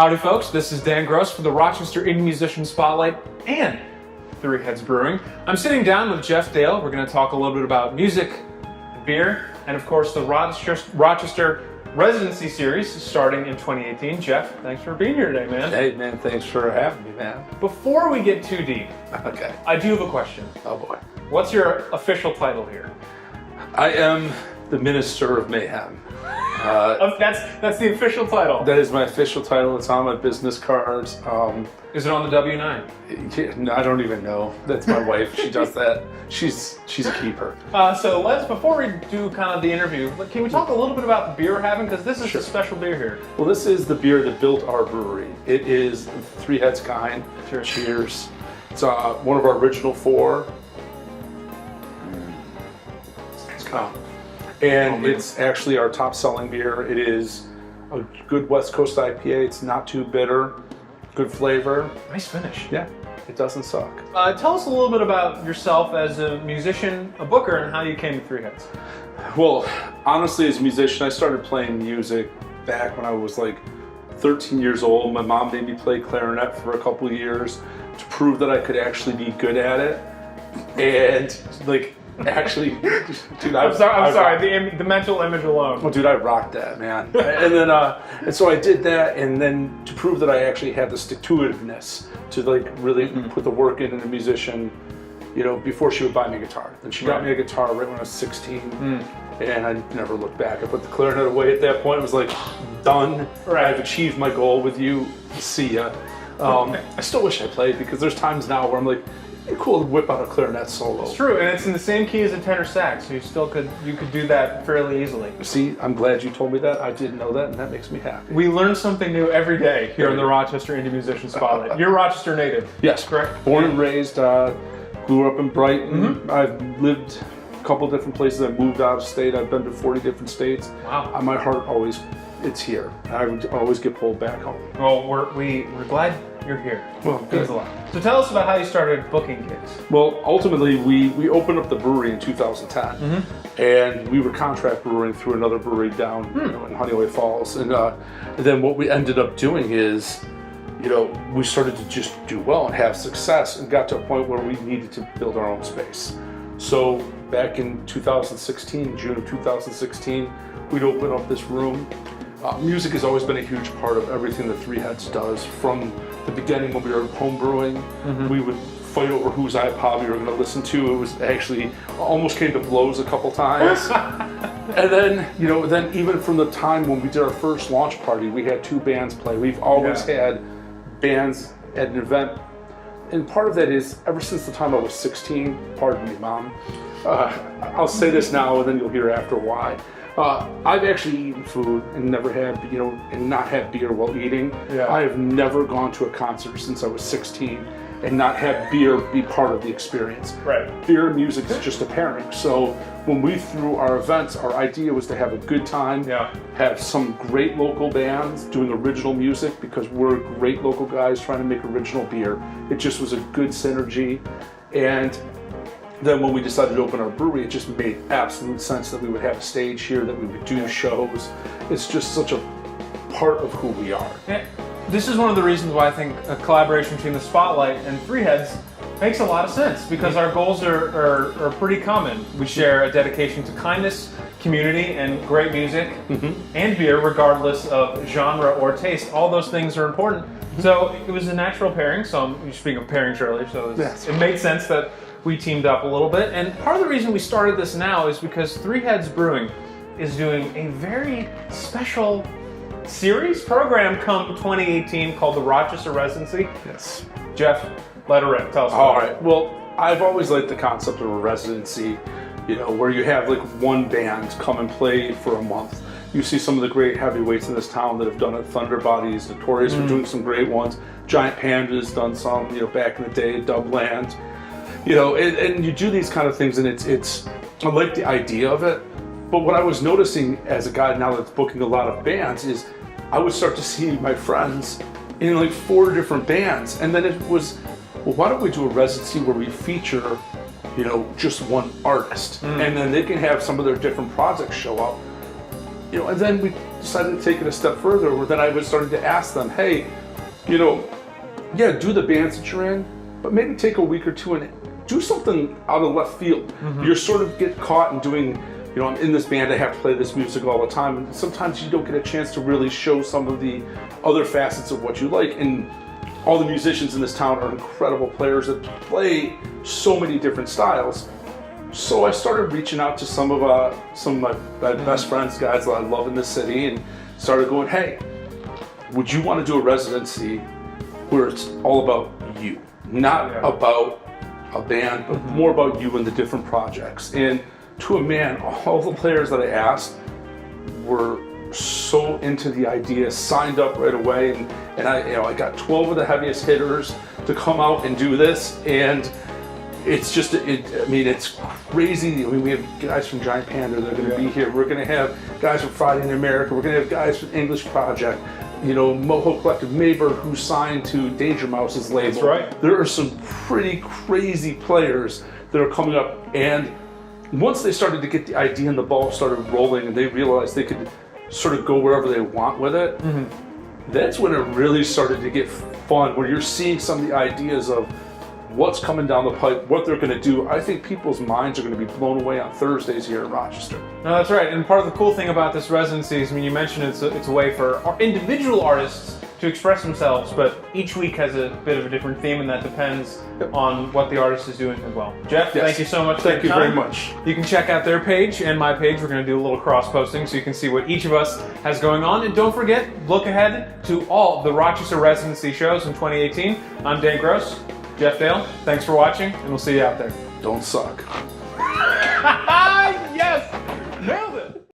Howdy folks, this is Dan Gross for the Rochester Indie Musician Spotlight and Three Heads Brewing. I'm sitting down with Geoff Dale. We're going to talk a little bit about music, beer, and of course the Rochester Residency series starting in 2018. Geoff, thanks for being here today, man. Hey man, thanks for having me, man. Before we get too deep, Okay. I do have a question. Oh boy. What's your official title here? I am the Minister of Mayhem. That's the official title. That is my official title. It's on my business cards. Is it on the W-9? I don't even know. That's my wife. She does that. She's a keeper. So before we do kind of the interview, can we talk a little bit about the beer we're having? Because this is a special beer here. Well, this is the beer that built our brewery. It is Three Heads kind. Cheers. Cheers. It's one of our original four. And it's actually our top selling beer. It is a good West Coast IPA. It's not too bitter, good flavor. Nice finish. Yeah, it doesn't suck. Tell us a little bit about yourself as a musician, a booker, and how you came to Three Heads. Well, honestly, as a musician, I started playing music back when I was like 13 years old. My mom made me play clarinet for a couple of years to prove that I could actually be good at it. And like, actually, dude, I'm sorry. The mental image alone. Well, dude, I rocked that, man. And then, and so I did that, and then to prove that I actually had the stick-to-itiveness to like really put the work in as a musician, you know, before she would buy me a guitar. Then she got me a guitar right when I was 16, and I never looked back. I put the clarinet away at that point. It was like, done. Right. I've achieved my goal with you. See ya. I still wish I played because there's times now where I'm like, cool to whip out a clarinet solo. It's true, and it's in the same key as a tenor sax, so you could do that fairly easily. See, I'm glad you told me that. I didn't know that, and that makes me happy. We learn something new every day here in the Rochester Indie Musician Spotlight. You're Rochester native. Yes, correct. Born and raised, grew up in Brighton. I've lived a couple different places. I've moved out of state. I've been to 40 different states. Wow. My heart always, it's here. I would always get pulled back home. Well, we're glad you're here. Well, It good. means a lot. So tell us about how you started booking gigs. Well, ultimately, we opened up the brewery in 2010, and we were contract brewing through another brewery down in Honeyway Falls. And then what we ended up doing is, you know, we started to just do well and have success, and got to a point where we needed to build our own space. So back in 2016, June of 2016, we'd open up this room. Music has always been a huge part of everything that Three Heads does. From the beginning, when we were home brewing, we would fight over whose iPod we were going to listen to. It was actually almost came to blows a couple times. And then, you know, then even from the time when we did our first launch party, we had two bands play. We've always had bands at an event. And part of that is, ever since the time I was 16, pardon me, Mom, I'll say this now and then you'll hear after why. I've actually eaten food and never had, you know, and not had beer while eating. Yeah. I have never gone to a concert since I was 16 and not had beer be part of the experience. Right. Beer and music is just a pairing. So when we threw our events, our idea was to have a good time, have some great local bands doing original music because we're great local guys trying to make original beer. It just was a good synergy. And then when we decided to open our brewery, it just made absolute sense that we would have a stage here, that we would do shows. It's just such a part of who we are. Yeah. This is one of the reasons why I think a collaboration between the Spotlight and Three Heads makes a lot of sense, because our goals are pretty common. We share a dedication to kindness, community, and great music and beer, regardless of genre or taste. All those things are important. So it was a natural pairing. So you speak of pairings earlier, so it made sense that we teamed up a little bit. And part of the reason we started this now is because Three Heads Brewing is doing a very special series program come 2018 called the Rochester Residency. Yes. Geoff, let her rip. Tell us All about it. right. Well, I've always liked the concept of a residency, you know, where you have like one band come and play for a month. You see some of the great heavyweights in this town that have done it. Thunder Bodies, Notorious for doing some great ones. Giant Panda's done some, you know, back in the day, Dubland. You know, and you do these kind of things, and it's I like the idea of it. But what I was noticing as a guy now that's booking a lot of bands is I would start to see my friends in like 4 different bands, and then it was, well, why don't we do a residency where we feature, you know, just one artist, and then they can have some of their different projects show up, you know, and then we decided to take it a step further, where then I was starting to ask them, hey, you know, yeah, do the bands that you're in, but maybe take a week or two and do something out of left field. You sort of get caught in doing, you know, I'm in this band, I have to play this music all the time, and sometimes you don't get a chance to really show some of the other facets of what you like. And all the musicians in this town are incredible players that play so many different styles. So I started reaching out to some of my best friends, guys that I love in this city, and started going, hey, would you want to do a residency where it's all about you? Not about a band, but more about you and the different projects. And to a man, all the players that I asked were so into the idea, signed up right away, and I got 12 of the heaviest hitters to come out and do this, and it's just, it's crazy. I mean, we have guys from Giant Panda that are going to be here. We're going to have guys from Friday in America. We're going to have guys from English Project. You know, Moho Collective, Maber, who signed to Danger Mouse's label. That's right. There are some pretty crazy players that are coming up, and once they started to get the idea and the ball started rolling and they realized they could sort of go wherever they want with it, that's when it really started to get fun, where you're seeing some of the ideas of what's coming down the pipe, what they're going to do. I think people's minds are going to be blown away on Thursdays here in Rochester. No, that's right. And part of the cool thing about this residency is, I mean, you mentioned it's a way for individual artists to express themselves, but each week has a bit of a different theme, and that depends on what the artist is doing as well. Jeff, thank you so much for your time. Thank you very much. You can check out their page and my page. We're going to do a little cross-posting so you can see what each of us has going on. And don't forget, look ahead to all the Rochester residency shows in 2018. I'm Dan Gross. Geoff Dale, thanks for watching, and we'll see you out there. Don't suck. Yes!